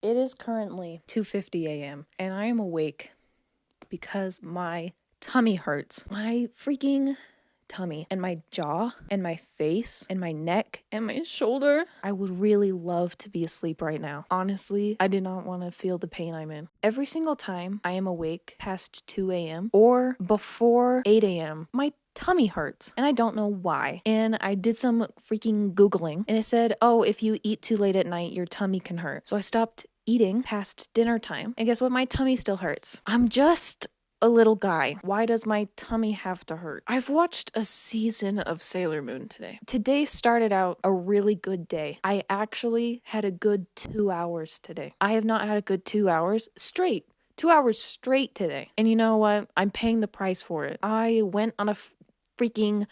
It is currently 2:50 a.m. and I am awake because my tummy hurts. My freaking tummy and my jaw and my face and my neck and my shoulder. I would really love to be asleep right now. Honestly, I do not want to feel the pain I'm in. Every single time I am awake past 2 a.m. or before 8 a.m., my tummy hurts and I don't know why. And I did some freaking Googling and it said, oh, if you eat too late at night, your tummy can hurt. So I stopped eating past dinner time. And guess what? My tummy still hurts. I'm just a little guy. Why does my tummy have to hurt? I've watched a season of Sailor Moon today. Today started out a really good day. I actually had a good 2 hours today. I have not had a good 2 hours straight. 2 hours straight today. And you know what? I'm paying the price for it. I went on a freaking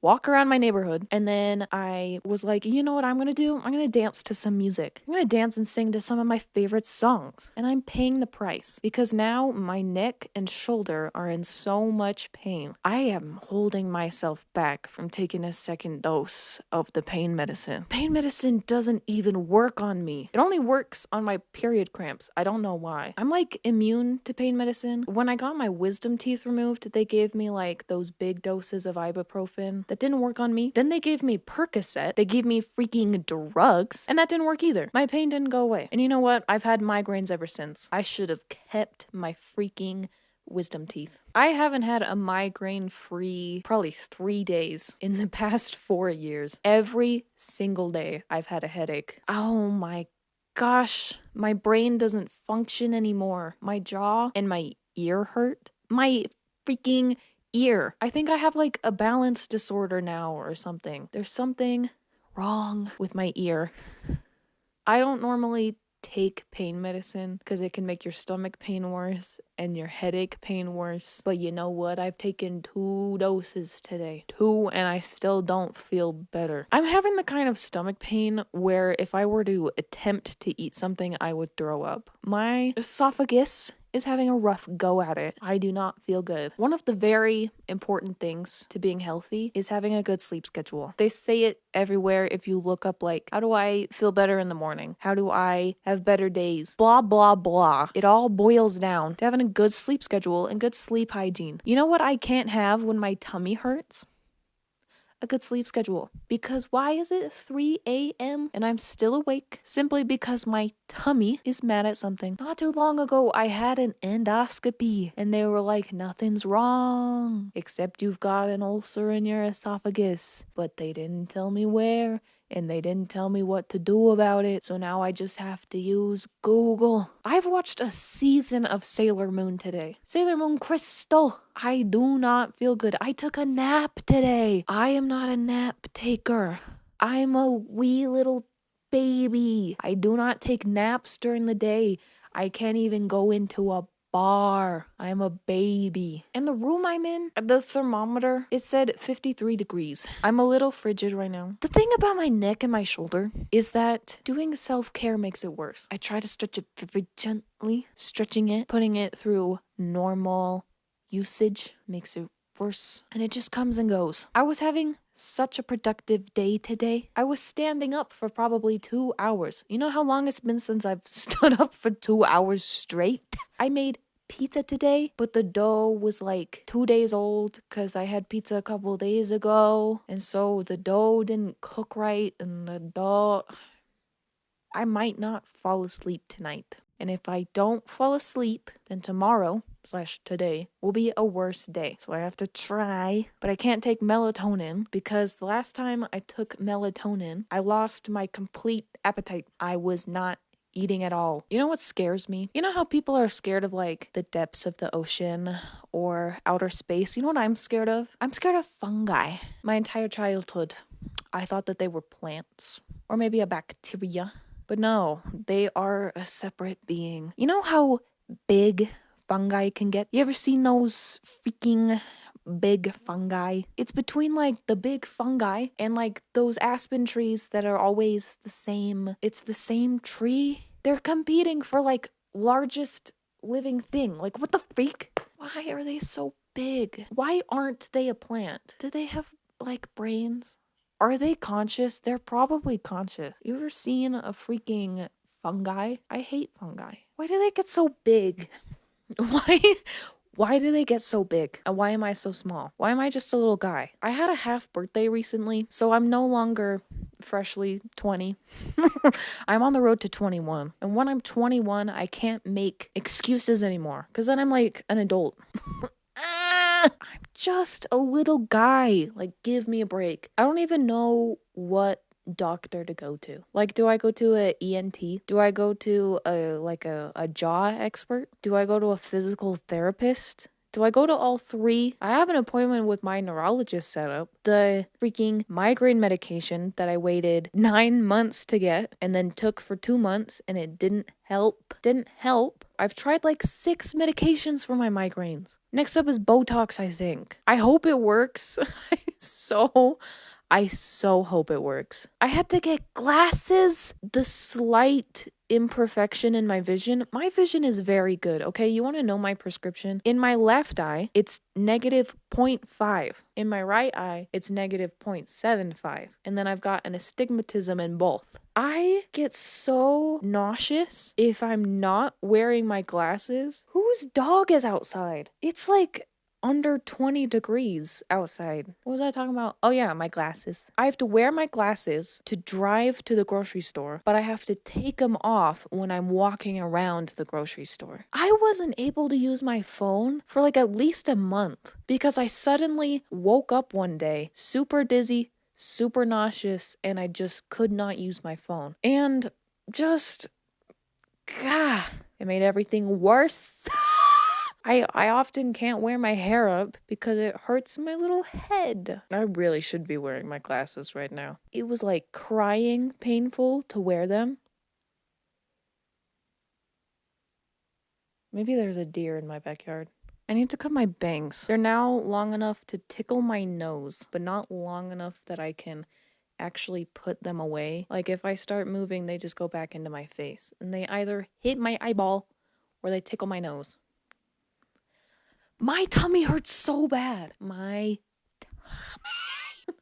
walk around my neighborhood, and then I was like, you know what I'm gonna do? I'm gonna dance to some music. I'm gonna dance and sing to some of my favorite songs. And I'm paying the price because now my neck and shoulder are in so much pain. I am holding myself back from taking a second dose of the pain medicine. Pain medicine doesn't even work on me. It only works on my period cramps. I don't know why. I'm like immune to pain medicine. When I got my wisdom teeth removed, they gave me like those big doses of ibuprofen. That didn't work on me. Then they gave me Percocet. They gave me freaking drugs. And that didn't work either. My pain didn't go away. And you know what? I've had migraines ever since. I should have kept my freaking wisdom teeth. I haven't had a migraine-free probably 3 days in the past 4 years. Every single day I've had a headache. Oh my gosh, my brain doesn't function anymore. My jaw and my ear hurt. My freaking ear. I think I have like a balance disorder now or something. There's something wrong with my ear. I don't normally take pain medicine because it can make your stomach pain worse and your headache pain worse. But you know what? I've taken 2 doses today. 2, and I still don't feel better. I'm having the kind of stomach pain where if I were to attempt to eat something, I would throw up. My esophagus is having a rough go at it. I do not feel good. One of the very important things to being healthy is having a good sleep schedule. They say it everywhere if you look up like, how do I feel better in the morning? How do I have better days? Blah, blah, blah. It all boils down to having a good sleep schedule and good sleep hygiene. You know what I can't have when my tummy hurts? A good sleep schedule. Because why is it 3 a.m. and I'm still awake? Simply because my tummy is mad at something. Not too long ago, I had an endoscopy and they were like, nothing's wrong except you've got an ulcer in your esophagus. But they didn't tell me where and they didn't tell me what to do about it. So now I just have to use Google. I've watched a season of Sailor Moon today. Sailor Moon Crystal. I do not feel good. I took a nap today. I am not a nap taker. I'm a wee little baby. I do not take naps during the day. I can't even go into a bar. I'm a baby. And the room I'm in, the thermometer, it said 53 degrees. I'm a little frigid right now. The thing about my neck and my shoulder is that doing self-care makes it worse. I try to stretch it very gently, stretching it, putting it through normal usage makes it worse, and it just comes and goes. I was having such a productive day today. I was standing up for probably 2 hours. You know how long it's been since I've stood up for 2 hours straight? I made pizza today, but the dough was like 2 days old because I had pizza a couple days ago, and so the dough didn't cook right, and the dough... I might not fall asleep tonight. And if I don't fall asleep, then tomorrow/today will be a worse day. So I have to try, but I can't take melatonin because the last time I took melatonin, I lost my complete appetite. I was not eating at all. You know what scares me? You know how people are scared of like the depths of the ocean or outer space? You know what I'm scared of? I'm scared of fungi. My entire childhood, I thought that they were plants or maybe a bacteria. But no, they are a separate being. You know how big fungi can get? You ever seen those freaking big fungi? It's between like the big fungi and like those aspen trees that are always the same. It's the same tree. They're competing for like largest living thing. Like what the freak? Why are they so big? Why aren't they a plant? Do they have like brains? Are they conscious? They're probably conscious. You ever seen a freaking fungi. I hate fungi. Why do they get so big? Why? Why do they get so big? And why am I so small? Why am I just a little guy? I had a half birthday recently, so I'm no longer freshly 20. I'm on the road to 21. And when I'm 21, I can't make excuses anymore, because then I'm like an adult. I'm just a little guy. Like, give me a break. I don't even know what doctor to go to. Like, do I go to a ENT? Do I go to a jaw expert? Do I go to a physical therapist? Do I go to all three? I have an appointment with my neurologist set up. The freaking migraine medication that I waited 9 months to get and then took for 2 months and it didn't help. Didn't help. I've tried like 6 medications for my migraines. Next up is Botox, I think. I hope it works. I so hope it works. I had to get glasses. The slight imperfection in my vision is very good, okay? You want to know my prescription? In my left eye, it's negative 0.5. In my right eye, it's negative 0.75. And then I've got an astigmatism in both. I get so nauseous if I'm not wearing my glasses. Whose dog is outside? It's like under 20 degrees outside. What was I talking about? Oh yeah, my glasses. I have to wear my glasses to drive to the grocery store, but I have to take them off when I'm walking around the grocery store. I wasn't able to use my phone for like at least a month because I suddenly woke up one day super dizzy, super nauseous, and I just could not use my phone. And just, God, it made everything worse. I often can't wear my hair up because it hurts my little head. I really should be wearing my glasses right now. It was like crying painful to wear them. Maybe there's a deer in my backyard. I need to cut my bangs. They're now long enough to tickle my nose, but not long enough that I can actually put them away. Like if I start moving, they just go back into my face. And they either hit my eyeball or they tickle my nose. My tummy hurts so bad. My tummy.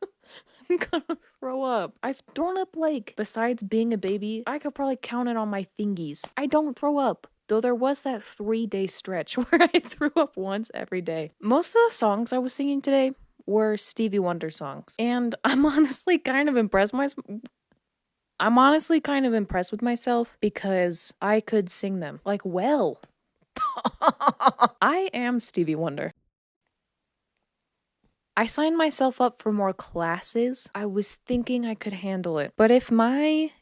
I'm gonna throw up. I've thrown up like, besides being a baby, I could probably count it on my fingies. I don't throw up. Though there was that 3-day stretch where I threw up once every day. Most of the songs I was singing today were Stevie Wonder songs. And I'm honestly kind of impressed with myself because I could sing them. Like, well. I am Stevie Wonder. I signed myself up for more classes. I was thinking I could handle it. But if my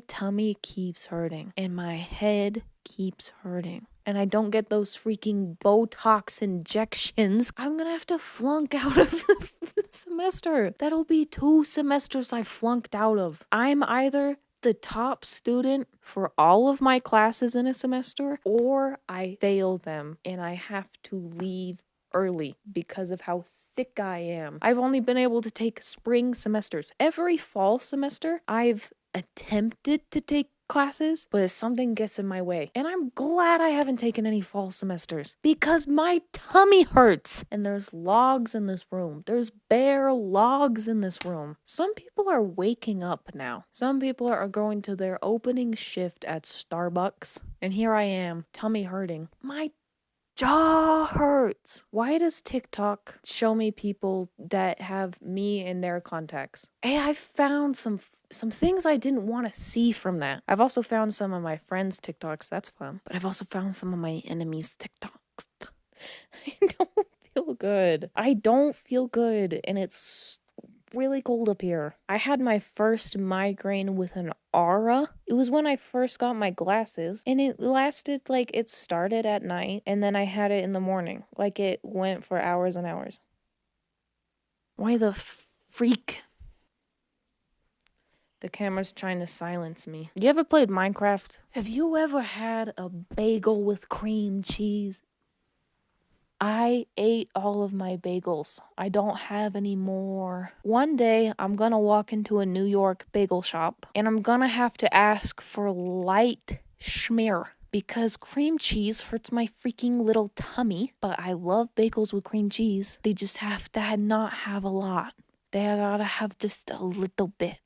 tummy keeps hurting and my head keeps hurting and I don't get those freaking Botox injections, I'm gonna have to flunk out of the semester. That'll be 2 semesters I flunked out of. I'm either the top student for all of my classes in a semester, or I fail them and I have to leave early because of how sick I am. I've only been able to take spring semesters. Every fall semester, I've attempted to take classes, but something gets in my way. And I'm glad I haven't taken any fall semesters because my tummy hurts. And there's logs in this room. There's bare logs in this room. Some people are waking up now. Some people are going to their opening shift at Starbucks. And here I am, tummy hurting. My jaw hurts. Why does TikTok show me people that have me in their contacts? Hey, I found some things I didn't want to see from that. I've also found some of my friends' TikToks. That's fun. But I've also found some of my enemies' TikToks. I don't feel good. And it's really cold up here. I had my first migraine with an aura. It was when I first got my glasses, and it lasted like, it started at night and then I had it in the morning. Like, it went for hours and hours. Why the freak? The camera's trying to silence me. You ever played Minecraft? Have you ever had a bagel with cream cheese? I ate all of my bagels. I don't have any more. One day, I'm gonna walk into a New York bagel shop, and I'm gonna have to ask for light schmear, because cream cheese hurts my freaking little tummy. But I love bagels with cream cheese. They just have to not have a lot. They gotta have just a little bit.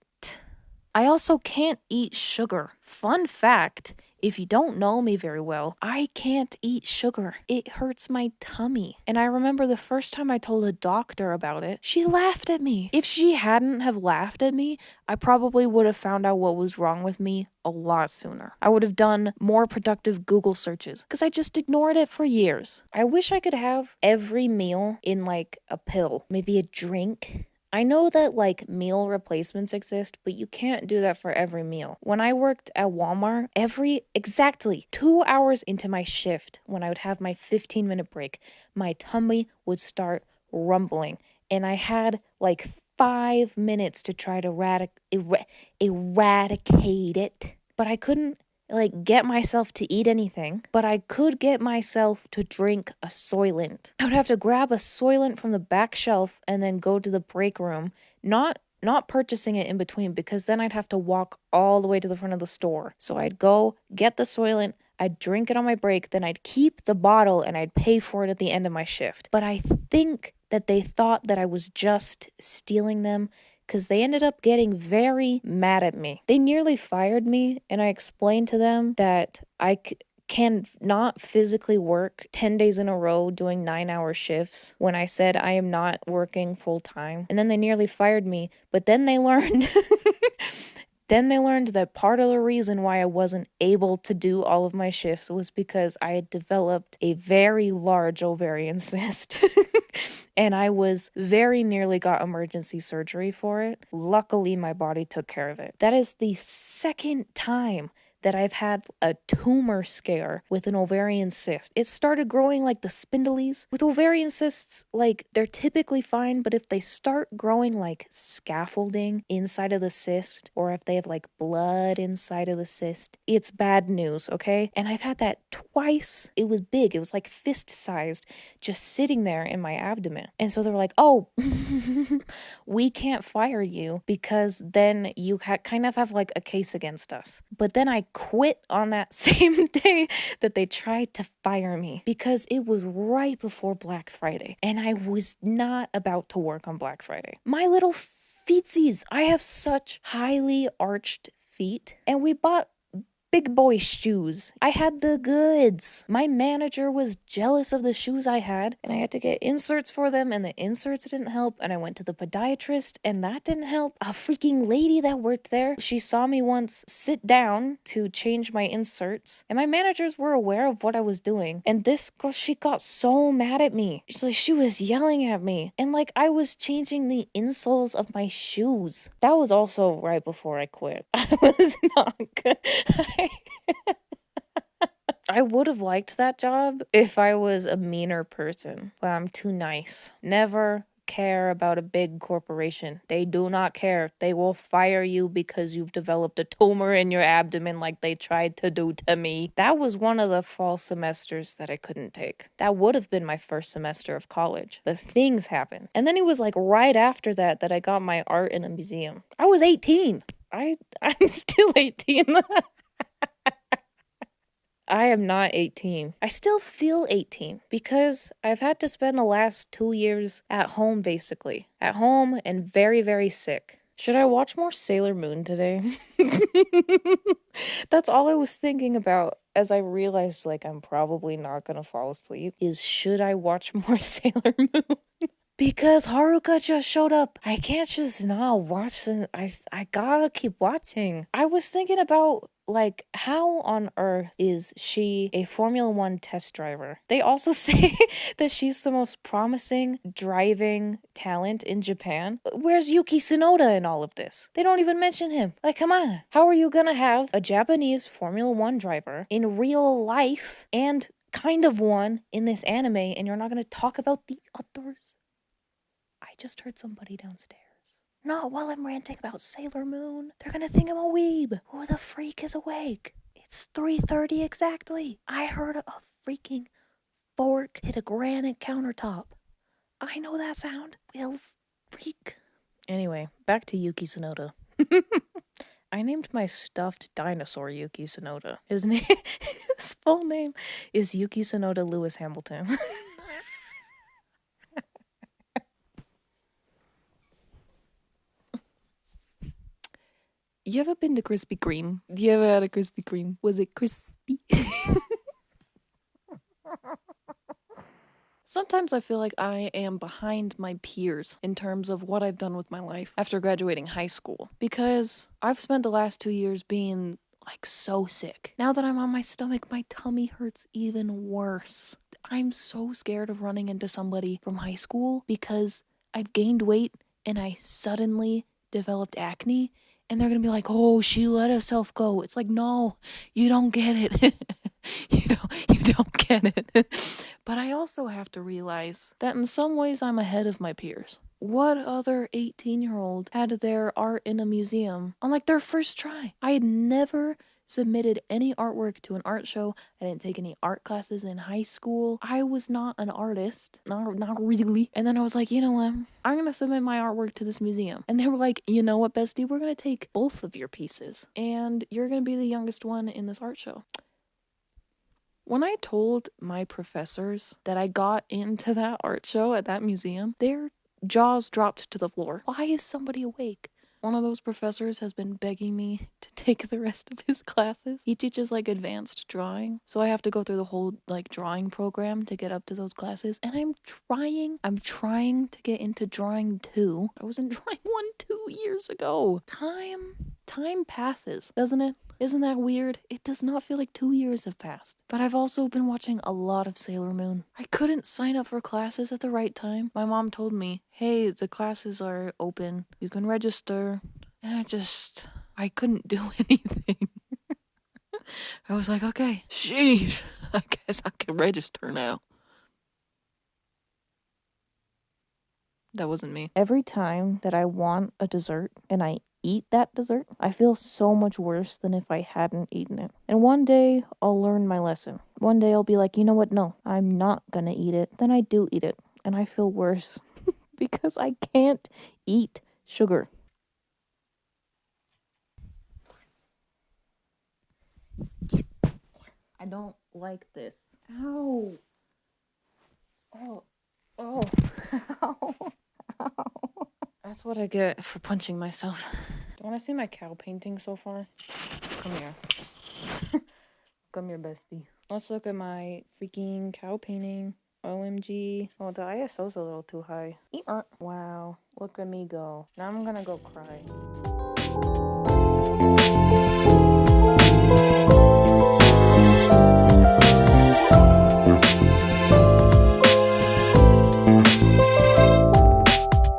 I also can't eat sugar. Fun fact, if you don't know me very well, I can't eat sugar. It hurts my tummy. And I remember the first time I told a doctor about it, she laughed at me. If she hadn't have laughed at me, I probably would have found out what was wrong with me a lot sooner. I would have done more productive Google searches because I just ignored it for years. I wish I could have every meal in like a pill, maybe a drink. I know that like meal replacements exist, but you can't do that for every meal. When I worked at Walmart, exactly 2 hours into my shift, when I would have my 15-minute break, my tummy would start rumbling. And I had like 5 minutes to try to eradicate it. But I couldn't like get myself to eat anything, but I could get myself to drink a Soylent. I would have to grab a Soylent from the back shelf and then go to the break room, not purchasing it in between because then I'd have to walk all the way to the front of the store. So I'd go get the Soylent, I'd drink it on my break, then I'd keep the bottle and I'd pay for it at the end of my shift. But I think that they thought that I was just stealing them because they ended up getting very mad at me. They nearly fired me, and I explained to them that I can not physically work 10 days in a row doing 9-hour shifts when I said I am not working full time. And then they nearly fired me, but then they learned Then they learned that part of the reason why I wasn't able to do all of my shifts was because I had developed a very large ovarian cyst. And I was very nearly got emergency surgery for it. Luckily, my body took care of it. That is the second time that I've had a tumor scare with an ovarian cyst. It started growing like the spindlies. With ovarian cysts, like they're typically fine, but if they start growing like scaffolding inside of the cyst, or if they have like blood inside of the cyst, it's bad news, okay? And I've had that twice. It was big. It was like fist sized, just sitting there in my abdomen. And so they were like, oh, we can't fire you because then you kind of have like a case against us. But then I quit on that same day that they tried to fire me because it was right before Black Friday and I was not about to work on Black Friday. My little feetsies, I have such highly arched feet, and we bought big boy shoes. I had the goods. My manager was jealous of the shoes I had, and I had to get inserts for them, and the inserts didn't help, and I went to the podiatrist, and that didn't help. A freaking lady that worked there, she saw me once sit down to change my inserts, and my managers were aware of what I was doing, and this girl, she got so mad at me. She was yelling at me, and like I was changing the insoles of my shoes. That was also right before I quit. I was not good. I would have liked that job if I was a meaner person, but I'm too nice. Never care about a big corporation. They do not care. They will fire you because you've developed a tumor in your abdomen like they tried to do to me. That was one of the fall semesters that I couldn't take. That would have been my first semester of college, but things happened. And then it was like right after that that I got my art in a museum. I was 18. I'm still 18. I am not 18. I still feel 18 because I've had to spend the last 2 years at home, basically. At home and very, very sick. Should I watch more Sailor Moon today? That's all I was thinking about as I realized, like, I'm probably not gonna fall asleep, is should I watch more Sailor Moon? Because Haruka just showed up. I can't just not watch it. I gotta keep watching. I was thinking about, like, how on earth is she a Formula One test driver? They also say that she's the most promising driving talent in Japan. Where's Yuki Tsunoda in all of this? They don't even mention him. Like, come on. How are you gonna have a Japanese Formula One driver in real life and kind of one in this anime, and you're not gonna talk about the others? I just heard somebody downstairs. Not while I'm ranting about Sailor Moon. They're gonna think I'm a weeb. Who the freak is awake? It's 3:30 exactly. I heard a freaking fork hit a granite countertop. I know that sound. Will freak. Anyway, back to Yuki Tsunoda. I named my stuffed dinosaur Yuki Tsunoda. His full name is Yuki Tsunoda Lewis Hamilton. You ever been to Krispy Kreme? You ever had a Krispy Kreme? Was it crispy? Sometimes I feel like I am behind my peers in terms of what I've done with my life after graduating high school. Because I've spent the last 2 years being like so sick. Now that I'm on my stomach, my tummy hurts even worse. I'm so scared of running into somebody from high school because I've gained weight and I suddenly developed acne. And they're gonna be like, oh, she let herself go. It's like, no, you don't get it. you don't get it. But I also have to realize that in some ways I'm ahead of my peers. What other 18-year-old had their art in a museum on like their first try? I had never submitted any artwork to an art show. I didn't take any art classes in high school. I was not an artist. Not really. And then I was like, you know what? I'm going to submit my artwork to this museum. And they were like, you know what, bestie? We're going to take both of your pieces. And you're going to be the youngest one in this art show. When I told my professors that I got into that art show at that museum, their jaws dropped to the floor. Why is somebody awake? One of those professors has been begging me to take the rest of his classes. He teaches like advanced drawing, so I have to go through the whole like drawing program to get up to those classes. And I'm trying to get into drawing 2. I was in drawing 1 2 years ago. Time passes, doesn't it? Isn't that weird? It does not feel like 2 years have passed. But I've also been watching a lot of Sailor Moon. I couldn't sign up for classes at the right time. My mom told me, hey, the classes are open. You can register. And I couldn't do anything. I was like, okay, sheesh, I guess I can register now. That wasn't me. Every time that I want a dessert and I eat that dessert, I feel so much worse than if I hadn't eaten it. And one day I'll learn my lesson. One day I'll be like, you know what? No, I'm not gonna eat it. Then I do eat it. And I feel worse because I can't eat sugar. I don't like this. Ow. Oh. Oh. Ow. Ow. That's what I get for punching myself. Do you want to see my cow painting so far? Come here. Come here, bestie. Let's look at my freaking cow painting. OMG. Oh, the ISO's a little too high. Wow. Look at me go. Now I'm gonna go cry.